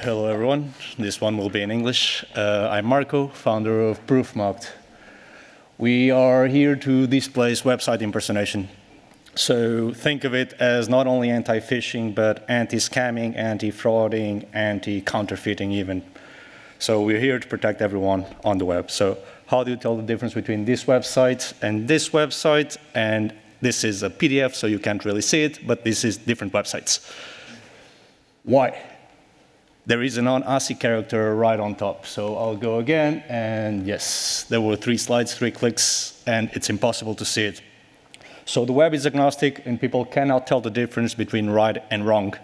Hello, everyone. This one will be in English. I'm Marco, founder of Proofmarked. We are here to display website impersonation. So think of it as not only anti-phishing, but anti-scamming, anti-frauding, anti-counterfeiting even. So we're here to protect everyone on the web. So how do you tell the difference between this website and this website? And this is a PDF, so you can't really see it, but this is different websites. Why? There is a non-ASCII character right on top. So I'll go again, and yes, there were 3 slides, 3 clicks, and it's impossible to see it. So the web is agnostic, and people cannot tell the difference between right and wrong.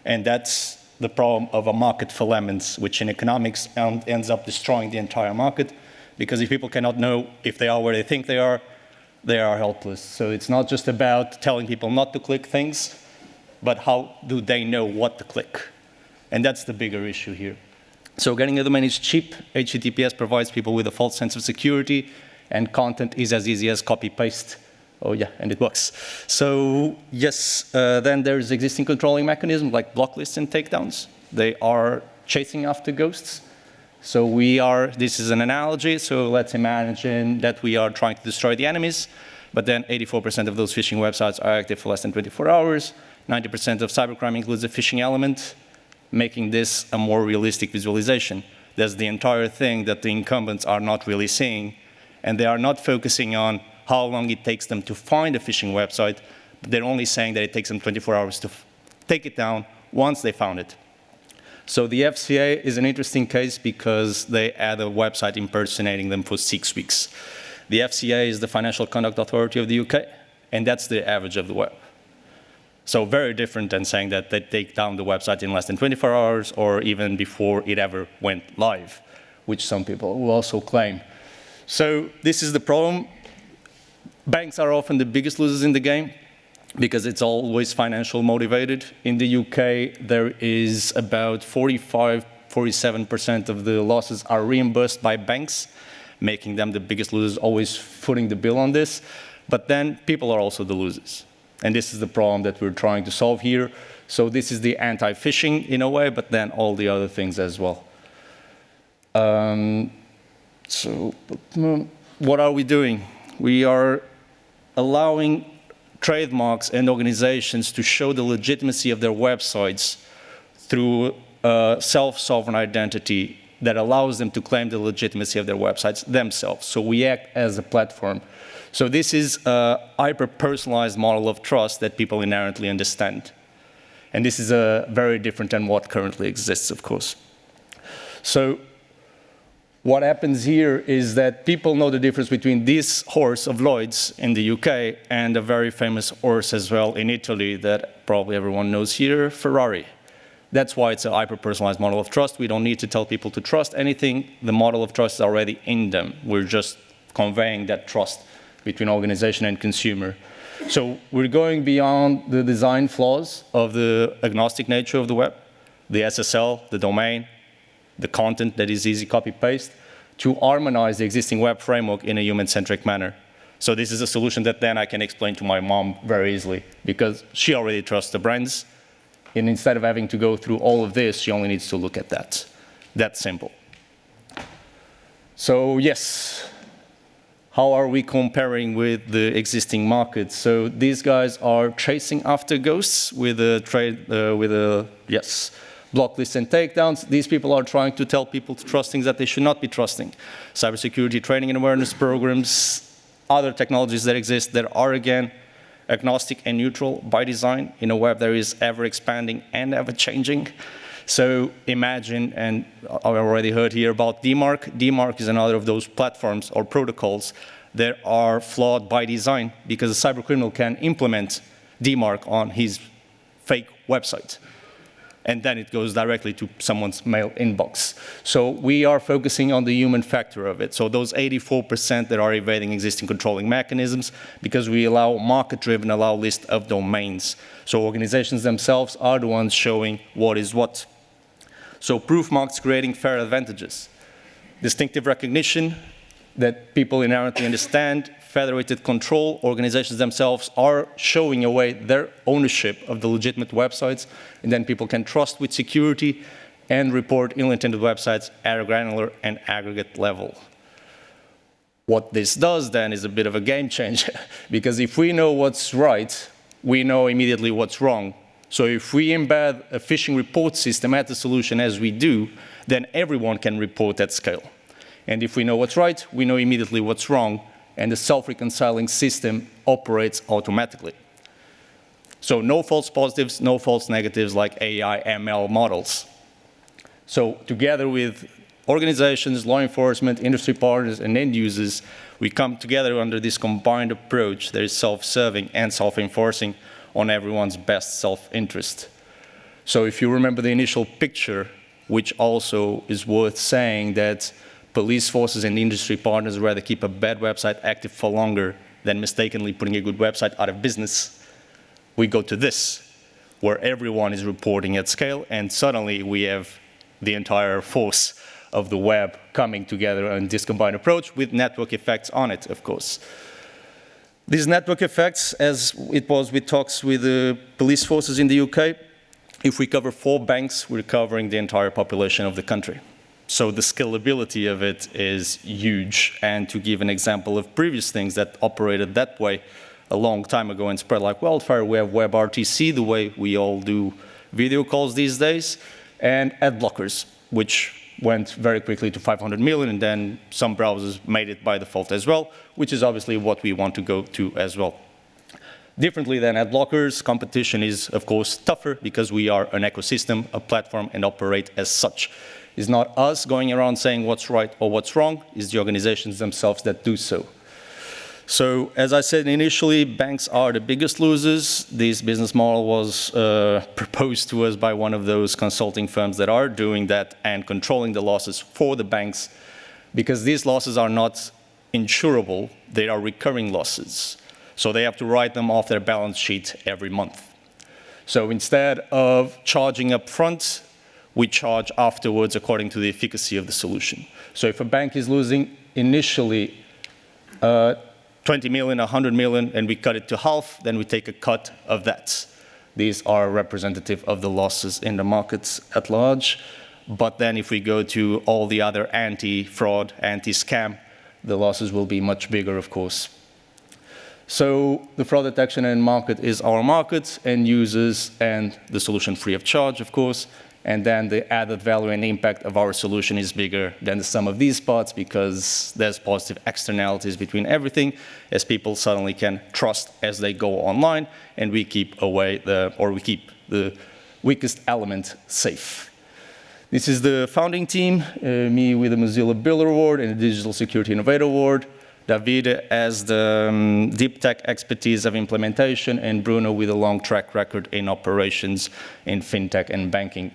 And that's the problem of a market for lemons, which in economics ends up destroying the entire market, because if people cannot know if they are where they think they are helpless. So it's not just about telling people not to click things, but how do they know what to click? And that's the bigger issue here. So getting a domain is cheap. HTTPS provides people with a false sense of security, and content is as easy as copy-paste. Oh yeah, and it works. So yes, then there's existing controlling mechanisms like block lists and takedowns. They are chasing after ghosts. So this is an analogy, so let's imagine that we are trying to destroy the enemies, but then 84% of those phishing websites are active for less than 24 hours. 90% of cybercrime includes a phishing element, making this a more realistic visualization. That's the entire thing that the incumbents are not really seeing, and they are not focusing on how long it takes them to find a phishing website, but they're only saying that it takes them 24 hours to take it down once they found it. So the FCA is an interesting case because they had a website impersonating them for 6 weeks. The FCA is the Financial Conduct Authority of the UK, and that's the average of the web. So very different than saying that they take down the website in less than 24 hours or even before it ever went live, which some people will also claim. So this is the problem. Banks are often the biggest losers in the game because it's always financial motivated. In the UK, there is about 47% of the losses are reimbursed by banks, making them the biggest losers, always footing the bill on this. But then people are also the losers. And this is the problem that we're trying to solve here. So this is the anti-phishing in a way, but then all the other things as well. What are we doing? We are allowing trademarks and organizations to show the legitimacy of their websites through a self-sovereign identity that allows them to claim the legitimacy of their websites themselves. So we act as a platform. So this is a hyper-personalized model of trust that people inherently understand. And this is very different than what currently exists, of course. So what happens here is that people know the difference between this horse of Lloyd's in the UK and a very famous horse as well in Italy that probably everyone knows here, Ferrari. That's why it's a hyper-personalized model of trust. We don't need to tell people to trust anything. The model of trust is already in them. We're just conveying that trust between organization and consumer. So we're going beyond the design flaws of the agnostic nature of the web, the SSL, the domain, the content that is easy copy-paste, to harmonize the existing web framework in a human-centric manner. So this is a solution that then I can explain to my mom very easily, because she already trusts the brands, and instead of having to go through all of this, she only needs to look at that. That's simple. So yes, how are we comparing with the existing market? So these guys are chasing after ghosts with block lists and takedowns. These people are trying to tell people to trust things that they should not be trusting. Cybersecurity training and awareness programs, other technologies that exist that are, again, agnostic and neutral by design in a web that is ever expanding and ever changing. So imagine, and I already heard here about DMARC. DMARC is another of those platforms or protocols that are flawed by design because a cybercriminal can implement DMARC on his fake website. And then it goes directly to someone's mail inbox. So we are focusing on the human factor of it. So those 84% that are evading existing controlling mechanisms, because we allow market-driven, allow list of domains. So organizations themselves are the ones showing what is what. So Proofmarked creating fair advantages. Distinctive recognition that people inherently understand, federated control, organizations themselves are showing away their ownership of the legitimate websites, and then people can trust with security, and report ill-intended websites at a granular and aggregate level. What this does then is a bit of a game changer, because if we know what's right, we know immediately what's wrong. So if we embed a phishing report system at the solution as we do, then everyone can report at scale. And if we know what's right, we know immediately what's wrong, and the self-reconciling system operates automatically. So no false positives, no false negatives like AI, ML models. So together with organizations, law enforcement, industry partners, and end users, we come together under this combined approach that is self-serving and self-enforcing on everyone's best self-interest. So if you remember the initial picture, which also is worth saying that police forces and industry partners rather keep a bad website active for longer than mistakenly putting a good website out of business, we go to this, where everyone is reporting at scale, and suddenly we have the entire force of the web coming together in this combined approach with network effects on it, of course. These network effects, as it was with talks with the police forces in the UK, if we cover 4 banks, we're covering the entire population of the country. So the scalability of it is huge. And to give an example of previous things that operated that way a long time ago and spread like wildfire, we have WebRTC, the way we all do video calls these days, and ad blockers, which went very quickly to 500 million, and then some browsers made it by default as well, which is obviously what we want to go to as well. Differently than ad blockers, competition is, of course, tougher because we are an ecosystem, a platform, and operate as such. It's not us going around saying what's right or what's wrong, it's the organizations themselves that do so. So, as I said initially, banks are the biggest losers. This business model was proposed to us by one of those consulting firms that are doing that and controlling the losses for the banks, because these losses are not insurable, they are recurring losses. So they have to write them off their balance sheet every month. So instead of charging up front, we charge afterwards according to the efficacy of the solution. So if a bank is losing initially 20 million, 100 million, and we cut it to half, then we take a cut of that. These are representative of the losses in the markets at large. But then if we go to all the other anti-fraud, anti-scam, the losses will be much bigger, of course. So the fraud detection and market is our market, end users, and the solution free of charge, of course. And then the added value and impact of our solution is bigger than the sum of these parts, because there's positive externalities between everything, as people suddenly can trust as they go online, and we keep away we keep the weakest element safe. This is the founding team, me with the Mozilla Builder Award and the Digital Security Innovator Award, David as the deep tech expertise of implementation, and Bruno with a long track record in operations in fintech and banking.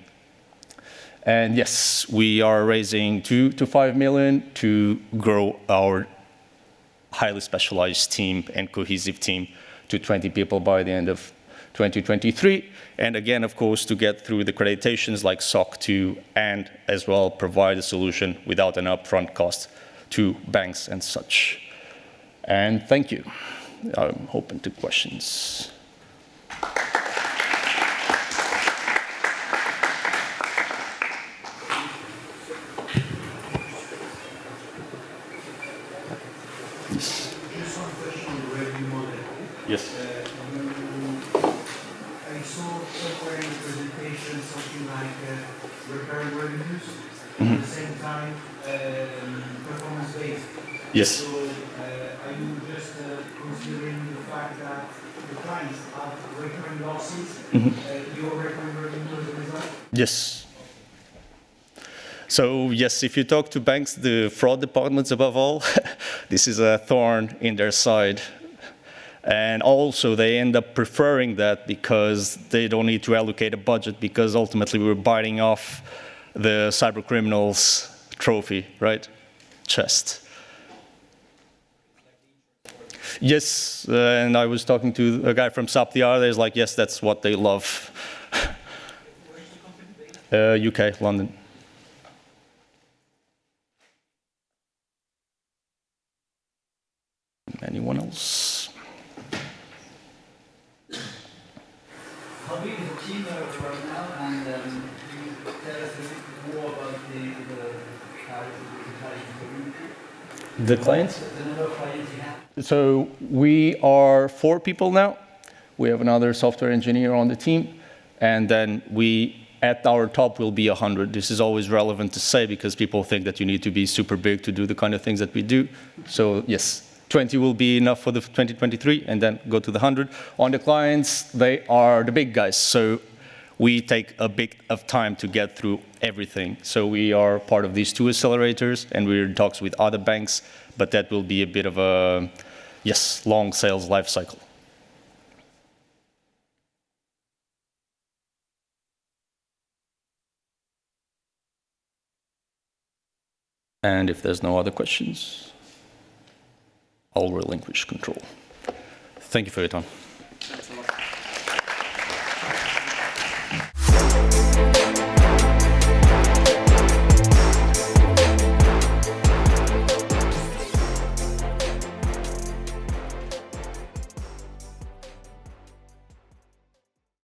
And yes, we are raising 2 to 5 million to grow our highly specialized team and cohesive team to 20 people by the end of 2023. And again, of course, to get through the accreditations like SOC 2 and as well provide a solution without an upfront cost to banks and such. And thank you. I'm open to questions. Yes. Just one question on the revenue model. Yes. I saw somewhere in the presentation something like recurring revenues, at the same time performance-based. Yes. So are you just considering the fact that the clients have recurring losses, your recurring revenue as a result? Yes. So yes, if you talk to banks, the fraud departments above all, this is a thorn in their side. And also they end up preferring that because they don't need to allocate a budget, because ultimately we're biting off the cybercriminals trophy, right? Chest. Yes, and I was talking to a guy from SAP the other day, he's like, yes, that's what they love. UK, London. Anyone else? How big is the team right now, and can you tell us a bit The clients? The number of clients you have? So we are 4 people now. We have another software engineer on the team. And then at our top will be 100. This is always relevant to say because people think that you need to be super big to do the kind of things that we do. So yes, 20 will be enough for the 2023 and then go to the 100. On the clients, they are the big guys. So we take a bit of time to get through everything. So we are part of these 2 accelerators and we're in talks with other banks, but that will be a bit of a, yes, long sales life cycle. And if there's no other questions, I'll relinquish control. Thank you for your time.